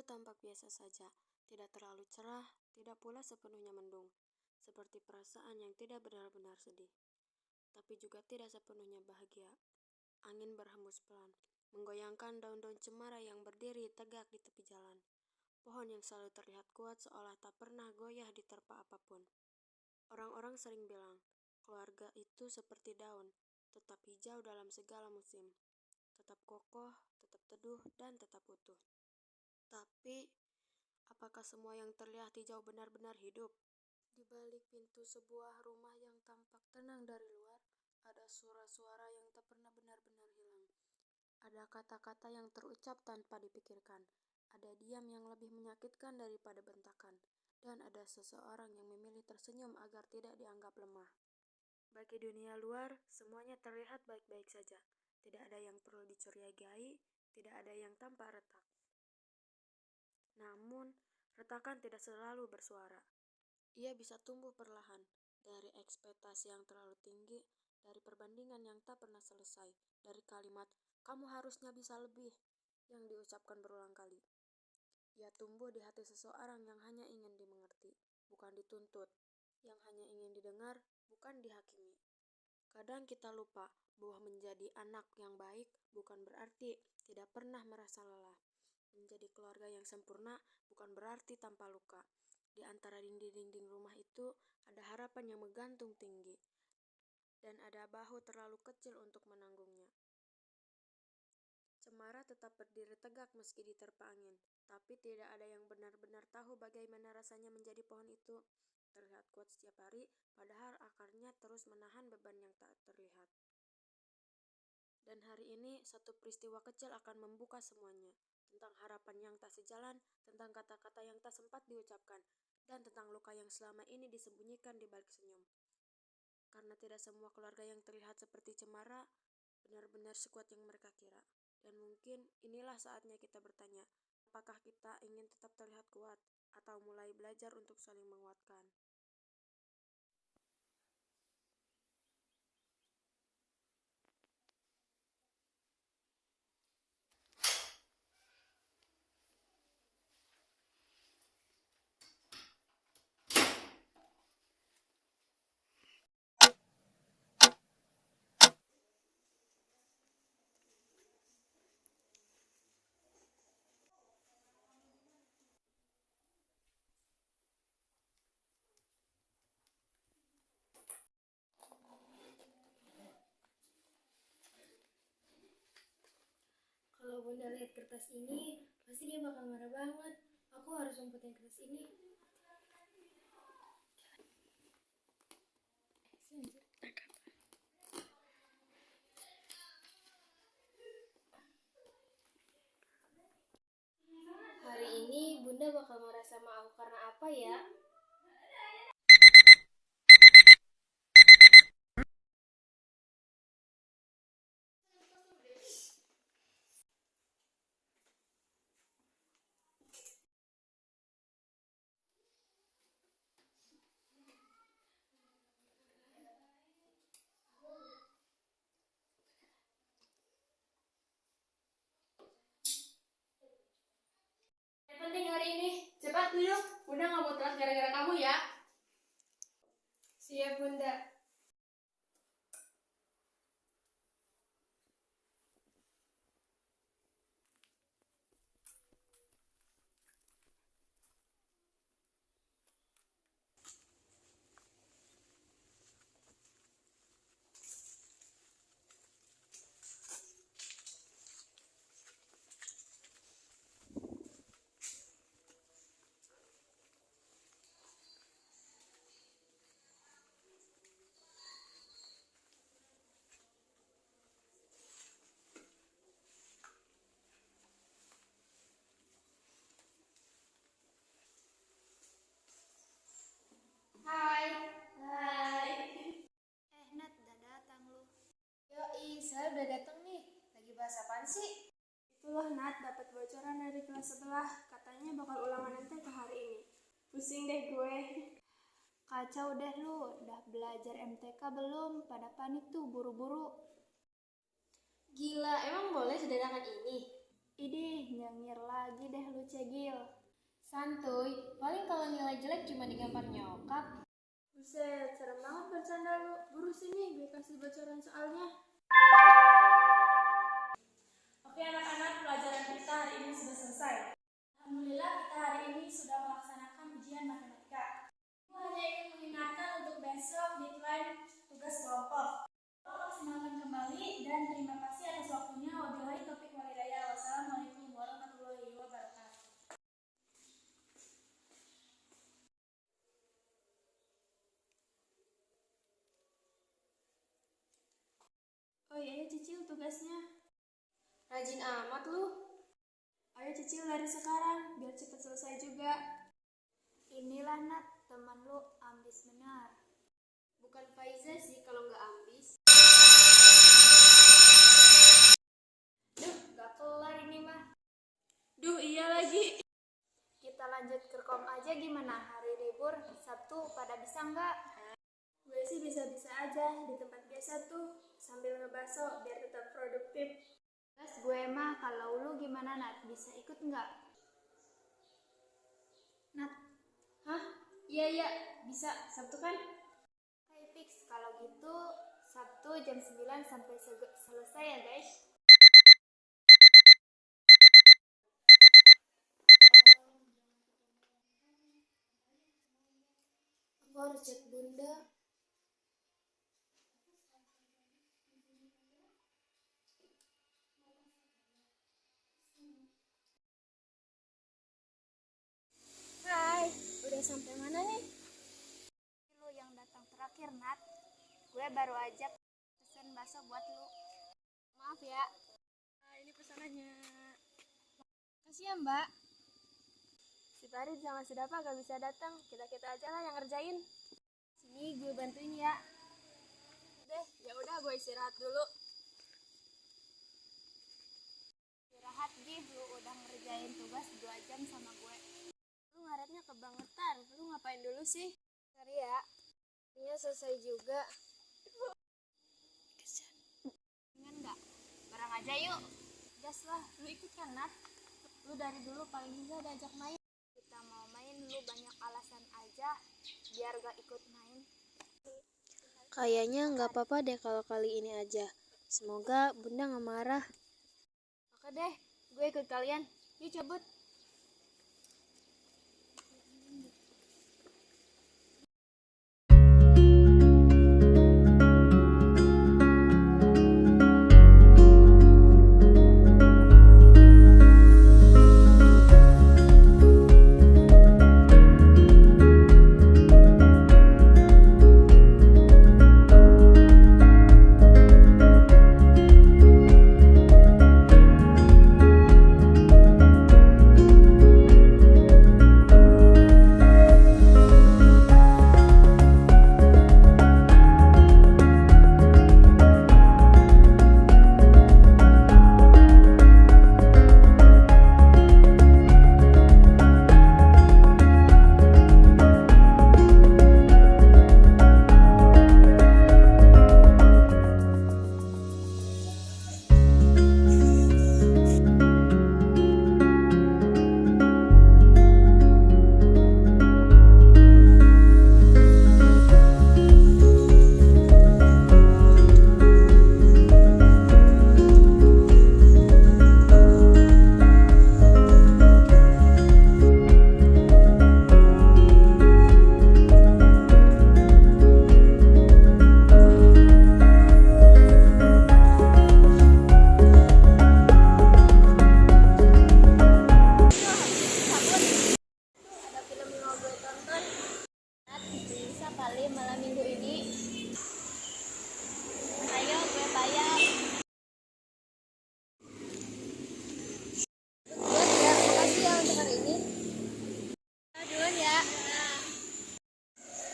tampak biasa saja, tidak terlalu cerah, tidak pula sepenuhnya mendung, seperti perasaan yang tidak benar-benar sedih, tapi juga tidak sepenuhnya bahagia. Angin berhembus pelan, menggoyangkan daun-daun cemara yang berdiri tegak di tepi jalan. Pohon yang selalu terlihat kuat seolah tak pernah goyah diterpa apapun. Orang-orang sering bilang, keluarga itu seperti daun, tetap hijau dalam segala musim, tetap kokoh, tetap teduh, dan tetap utuh. Tapi, apakah semua yang terlihat hijau benar-benar hidup? Di balik pintu sebuah rumah yang tampak tenang dari luar, ada suara-suara yang tak pernah benar-benar hilang. Ada kata-kata yang terucap tanpa dipikirkan. Ada diam yang lebih menyakitkan daripada bentakan. Dan ada seseorang yang memilih tersenyum agar tidak dianggap lemah. Bagi dunia luar, semuanya terlihat baik-baik saja. Tidak ada yang perlu dicurigai, tidak ada yang tampak retak. Namun, retakan tidak selalu bersuara. Ia bisa tumbuh perlahan, dari ekspektasi yang terlalu tinggi, dari perbandingan yang tak pernah selesai, dari kalimat, "Kamu harusnya bisa lebih," yang diucapkan berulang kali. Ia tumbuh di hati seseorang yang hanya ingin dimengerti, bukan dituntut, yang hanya ingin didengar, bukan dihakimi. Kadang kita lupa bahwa menjadi anak yang baik bukan berarti tidak pernah merasa lelah. Menjadi keluarga yang sempurna bukan berarti tanpa luka. Di antara dinding-dinding rumah itu ada harapan yang menggantung tinggi, dan ada bahu terlalu kecil untuk menanggungnya. Cemara tetap berdiri tegak meski diterpa angin, tapi tidak ada yang benar-benar tahu bagaimana rasanya menjadi pohon itu. Terlihat kuat setiap hari, padahal akarnya terus menahan beban yang tak terlihat. Dan hari ini, satu peristiwa kecil akan membuka semuanya. Tentang harapan yang tak sejalan, tentang kata-kata yang tak sempat diucapkan, dan tentang luka yang selama ini disembunyikan di balik senyum. Karena tidak semua keluarga yang terlihat seperti cemara benar-benar sekuat yang mereka kira. Dan mungkin inilah saatnya kita bertanya, apakah kita ingin tetap terlihat kuat, atau mulai belajar untuk saling menguatkan? Kalau Bunda lihat kertas ini, pasti dia bakal marah banget. Aku harus umpetin kertas ini. Hari ini Bunda bakal marah sama aku karena apa ya? Yang penting hari ini, cepat duduk. Bunda gak mau telat gara-gara kamu ya. Siap Bunda. Hai. Hai. Nat, udah datang lu. Yoi, saya udah datang nih. Lagi bahas apaan sih? Itulah Nat, dapat bocoran dari kelas sebelah. Katanya bakal ulangan MTK hari ini. Pusing deh gue. Kacau deh lu, udah belajar MTK belum? Pada panik tuh buru-buru. Gila, emang boleh sedadakan ini? Idih, nyengir lagi deh lu Cegil. Santuy, paling kalau nilai jelek cuma digampar nyokap. Buset, serem banget bercanda lu. Buru sini, gue kasih bocoran soalnya. Oke anak-anak, pelajaran kita hari ini sudah selesai. Alhamdulillah kita hari ini sudah melaksanakan ujian matematika. Ibu hanya ingin mengingatkan untuk besok deadline tugas kelompok. Tolong maksimalkan kembali dan terima kasih atas waktunya. Wabillahi taufiq wal hidayah. Wassalamualaikum warahmatullahi wabarakatuh. Oh iya, cicil tugasnya. Rajin amat lu. Ayo cicil dari sekarang, biar cepat selesai juga. Inilah Nat, teman lu ambis benar. Bukan Faiza sih kalau nggak ambis. Duh, gak kelar ini mah. Duh, iya lagi. Kita lanjut ke kom aja gimana? Hari libur, Sabtu pada bisa nggak? Gue sih bisa-bisa aja di tempat biasa tuh, sambil ngebaso biar tetap produktif. Terus gue mah, kalau lu gimana Nat? Bisa ikut nggak? Nat, hah? Iya, bisa. Sabtu kan? Oke, fix. Kalau gitu, Sabtu jam 9 sampai selesai ya guys. Aku harus cek bunda. Hai, udah sampai mana nih? Lu yang datang terakhir Nat. Gue baru aja pesen bakso buat lu. Maaf ya. Nah, ini pesanannya. Kasih ya mbak. Si Farid sama si Dapa gak bisa datang, kita aja lah yang ngerjain. Sini gue bantuin ya. Deh, ya udah gue istirahat dulu. Istirahat Gih, lu udah ngerjain tugas 2 jam sama gue. Lu ngaretnya kebangetan, lu ngapain dulu sih? Sorry ya. Ini selesai juga. Pengen nggak? Bareng aja yuk. Gas lah, lu ikut kan Nat? Lu dari dulu paling bisa diajak main. Kita mau main, lu banyak alasan aja biar gak ikut main. Kayaknya nggak apa-apa deh kalau kali ini aja. Semoga bunda nggak marah. Oke deh, gue ikut kalian. Yuk cabut.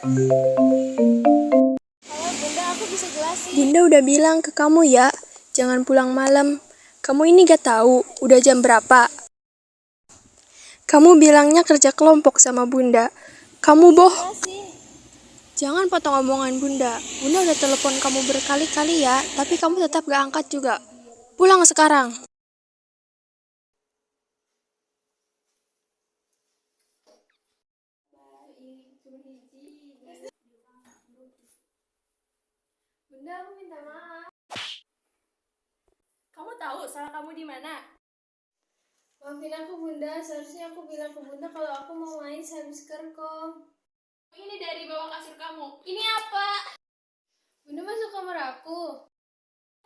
Halo Bunda, aku bisa jelasin. Bunda udah bilang ke kamu ya, jangan pulang malam. Kamu ini gak tahu udah jam berapa. Kamu bilangnya kerja kelompok sama Bunda. Kamu Jangan potong omongan Bunda. Bunda udah telepon kamu berkali-kali ya, tapi kamu tetap gak angkat juga. Pulang sekarang. Bunda, aku minta maaf. Kamu tahu salah kamu di mana? Maafin aku Bunda, seharusnya aku bilang ke Bunda kalau aku mau main sehabis kerkom. Ini dari bawah kasur kamu. Ini apa? Bunda masuk kamar aku.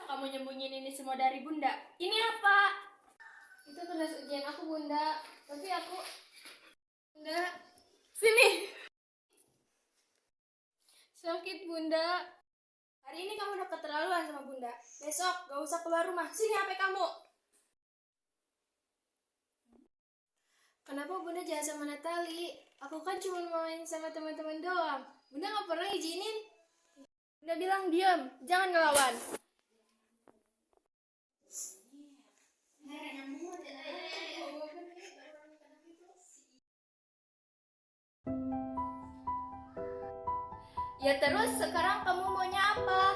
Kamu nyembunyiin ini semua dari Bunda. Ini apa? Itu kertas ujian aku Bunda. Tapi aku... Bunda... Sini! Sakit Bunda. Hari ini kamu udah keterlaluan sama Bunda. Besok gak usah keluar rumah. Sini HP kamu. Kenapa Bunda jahat sama Natali? Aku kan cuma main sama teman-teman doang. Bunda gak pernah izinin. Bunda bilang diam, jangan ngelawan. Ya terus sekarang kamu maunya apa?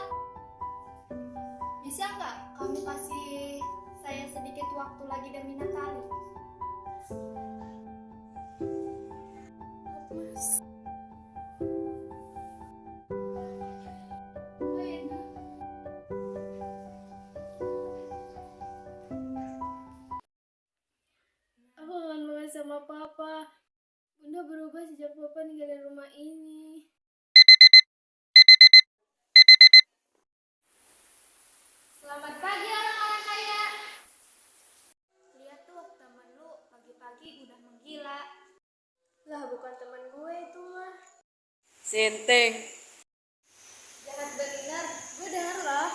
Bisa nggak kamu kasih saya sedikit waktu lagi demi Natali? Aku kangen banget sama Papa. Bunda berubah sejak Papa ninggalin rumah ini. Selamat pagi orang-orang kaya. Lihat tuh temen lu pagi-pagi udah menggila. Lah bukan teman gue itu mah. Senteng. Jangan bener, gue denger loh.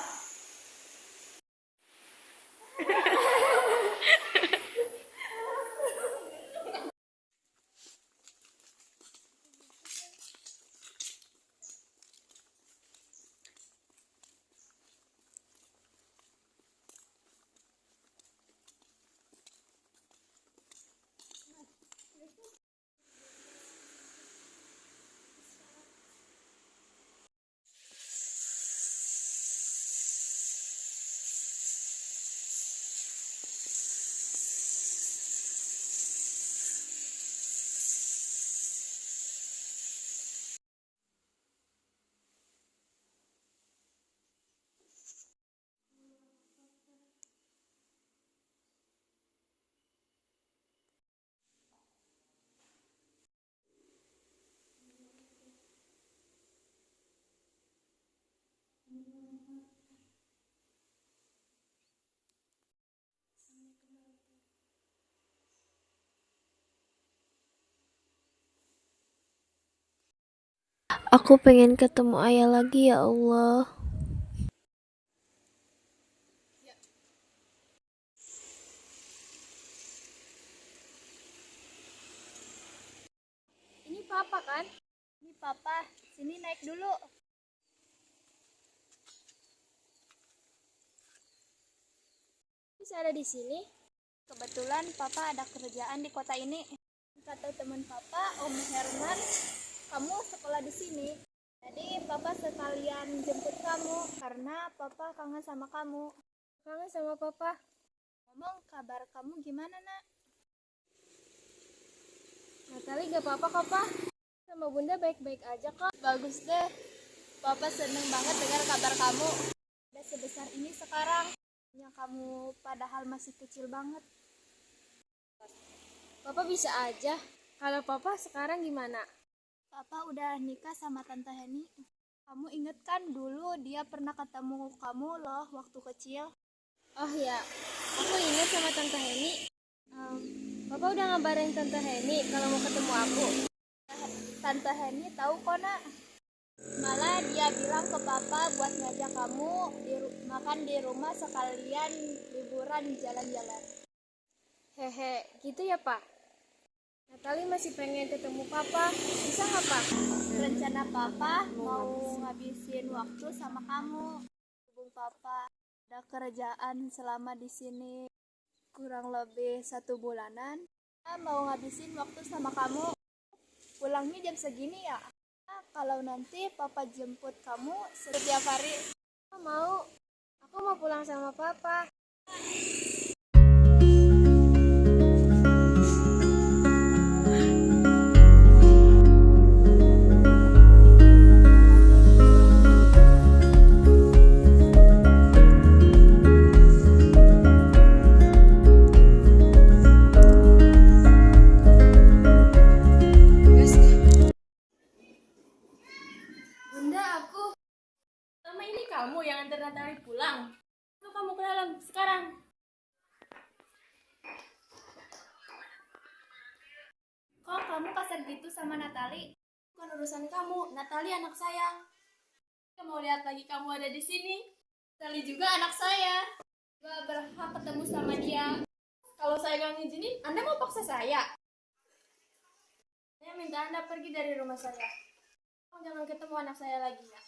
Aku pengen ketemu ayah lagi ya Allah. Ini Papa kan? Ini Papa, sini naik dulu. Bisa ada di sini? Kebetulan Papa ada kerjaan di kota ini. Kata teman Papa, Om Herman, kamu sekolah di sini. Jadi Papa sekalian jemput kamu karena Papa kangen sama kamu. Kangen sama Papa. Ngomong kabar kamu gimana, Nak? Natali gak apa-apa kok, Pak. Sama Bunda baik-baik aja kok. Bagus deh. Papa seneng banget dengar kabar kamu. Udah sebesar ini sekarang. Yang kamu padahal masih kecil banget. Papa bisa aja. Kalau Papa sekarang gimana? Papa udah nikah sama Tante Heni. Kamu inget kan dulu dia pernah ketemu kamu loh waktu kecil? Oh ya, aku ingat sama Tante Heni. Papa udah ngabarin Tante Heni kalau mau ketemu aku. Tante Heni tahu kok, Nak. Malah dia bilang ke Papa buat ngajak kamu makan di rumah sekalian liburan jalan-jalan. Hehe, gitu ya Pak? Natali masih pengen ketemu Papa. Bisa nggak Pak? Rencana Papa mau ngabisin waktu sama kamu. Hubung Papa ada kerjaan selama di sini kurang lebih 1 bulanan. Mau ngabisin waktu sama kamu. Pulangnya jam segini ya? Kalau nanti Papa jemput kamu setiap hari. Mau. Aku mau pulang sama Papa. kamu kasar gitu sama Natali? Bukan urusan kamu, Natali anak saya. Saya mau lihat lagi kamu ada di sini. Natali juga anak saya. Gak berhak ketemu sama dia. Kalau saya gak ngizinin, Anda mau paksa saya? Saya minta Anda pergi dari rumah saya. Kamu jangan ketemu anak saya lagi ya.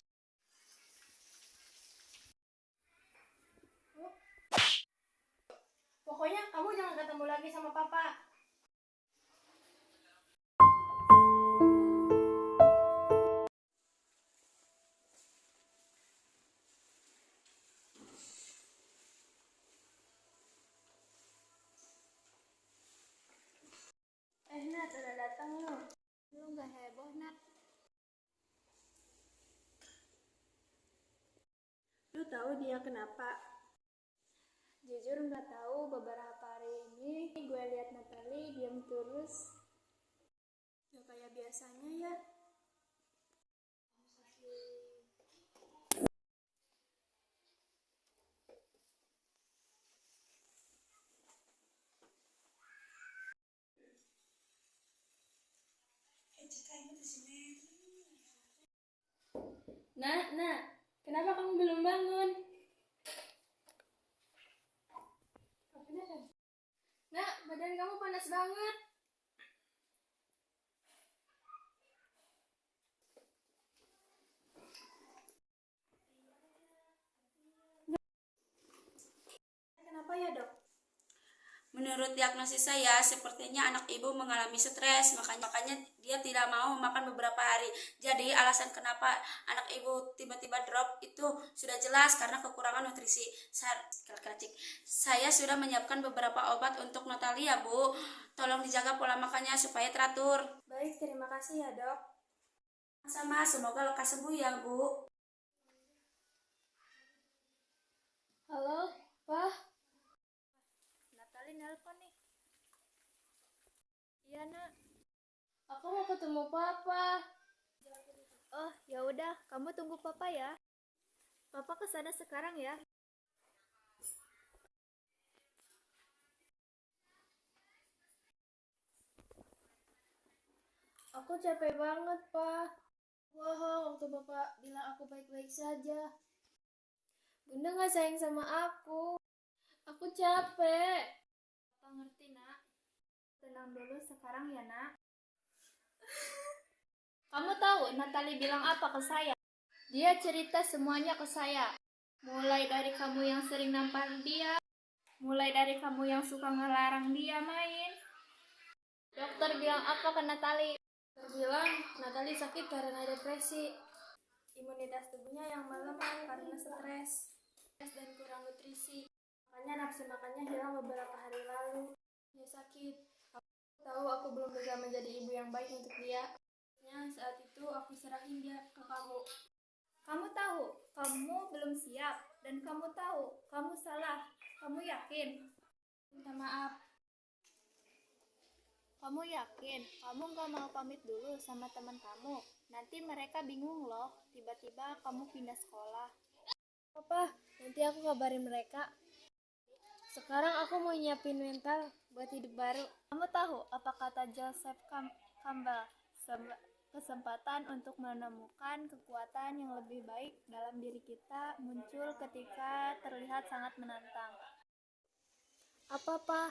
Pokoknya kamu jangan ketemu lagi sama papa. Nat, udah datang lu. Lu gak heboh, Nat. Lu tahu dia kenapa? Jujur nggak tahu, beberapa hari ini gue lihat Natali diam terus. Gak kayak biasanya ya. Nak, kenapa kamu belum bangun? Nak, badan kamu panas banget. Kenapa ya, Dok? Menurut diagnosis saya, sepertinya anak ibu mengalami stres, makanya dia tidak mau makan beberapa hari. Jadi alasan kenapa anak ibu tiba-tiba drop itu sudah jelas karena kekurangan nutrisi. Saya sudah menyiapkan beberapa obat untuk Natalia, Bu. Tolong dijaga pola makannya supaya teratur. Baik, terima kasih ya, Dok. Sama, semoga lekas sembuh ya, Bu. Halo, Pak. Natali nelpon nih. Iya, Nak. Aku mau ketemu Papa. Oh, ya udah, kamu tunggu Papa ya. Papa kesana sekarang ya. Aku capek banget, Pak. Wah, waktu Bapak bilang aku baik-baik saja. Bunda gak sayang sama aku. Aku capek. Papa ngerti, Nak. Tenang dulu sekarang ya, Nak. Kamu tahu Natali bilang apa ke saya? Dia cerita semuanya ke saya. Mulai dari kamu yang sering nampar dia, mulai dari kamu yang suka ngelarang dia main. Dokter bilang apa ke Natali? Terbilang Natali sakit karena depresi. Imunitas tubuhnya yang melemah karena stres dan kurang nutrisi. Makanya nafsu makannya hilang beberapa hari lalu. Dia sakit. Aku tahu aku belum bisa menjadi ibu yang baik untuk dia. Saat itu aku serahin dia ke kamu. Kamu tahu, kamu belum siap. Dan kamu tahu, kamu salah. Kamu yakin? Minta maaf. Kamu yakin? Kamu gak mau pamit dulu sama teman kamu? Nanti mereka bingung loh. Tiba-tiba kamu pindah sekolah. Papa, nanti aku kabarin mereka. Sekarang aku mau nyiapin mental buat hidup baru. Kamu tahu apa kata Joseph Campbell? Kesempatan untuk menemukan kekuatan yang lebih baik dalam diri kita muncul ketika terlihat sangat menantang. Apa, Pak?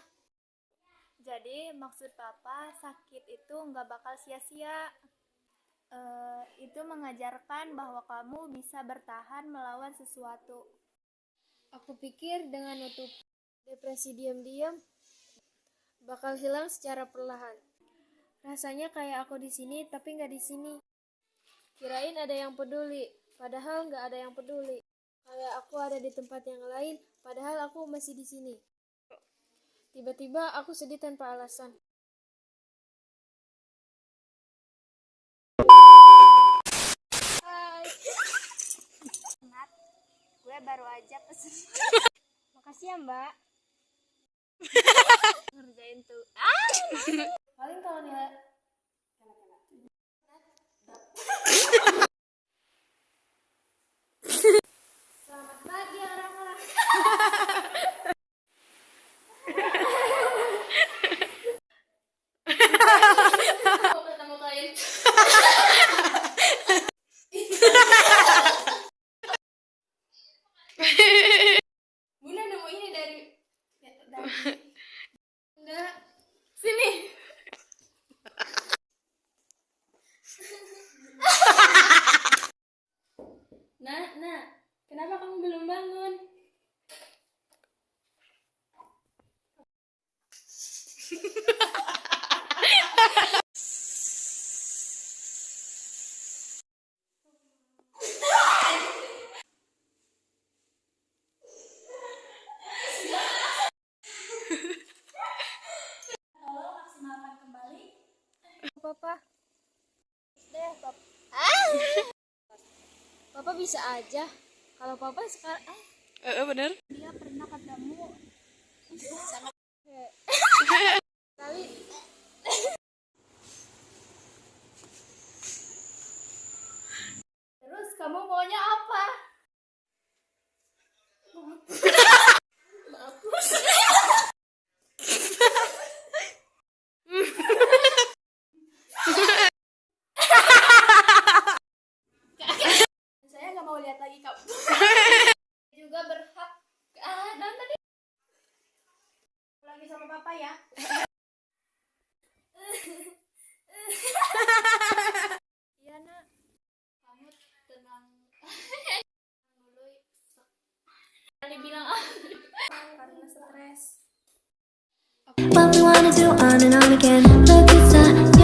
Jadi maksud Papa, sakit itu nggak bakal sia-sia. Itu mengajarkan bahwa kamu bisa bertahan melawan sesuatu. Aku pikir dengan nutup depresi diam-diam bakal hilang secara perlahan. Rasanya kayak aku di sini tapi nggak di sini. Kirain ada yang peduli, padahal nggak ada yang peduli. Kayak aku ada di tempat yang lain, padahal aku masih di sini. Tiba-tiba aku sedih tanpa alasan. Hai. Nat, gue baru aja pesen. Makasih ya, Mbak. Ngerjain tuh. Paling kalau dia Selamat pagi orang-orang. Enggak. Sini. Nak, kenapa kamu belum bangun? Tolong maksimalkan kembali. Papa. Deh, Papa. Papa bisa aja. Kalau Papa sekarang Bener. dia pernah ketemu sama kali. Terus kamu maunya apa? Saya nggak mau lihat lagi kamu. Juga berhak. Nonton deh. Lagi sama papa ya. Iya, Nak. Kamu tenang dulu. Kali bilang karena stres. What we wanna do on and on again. Look inside.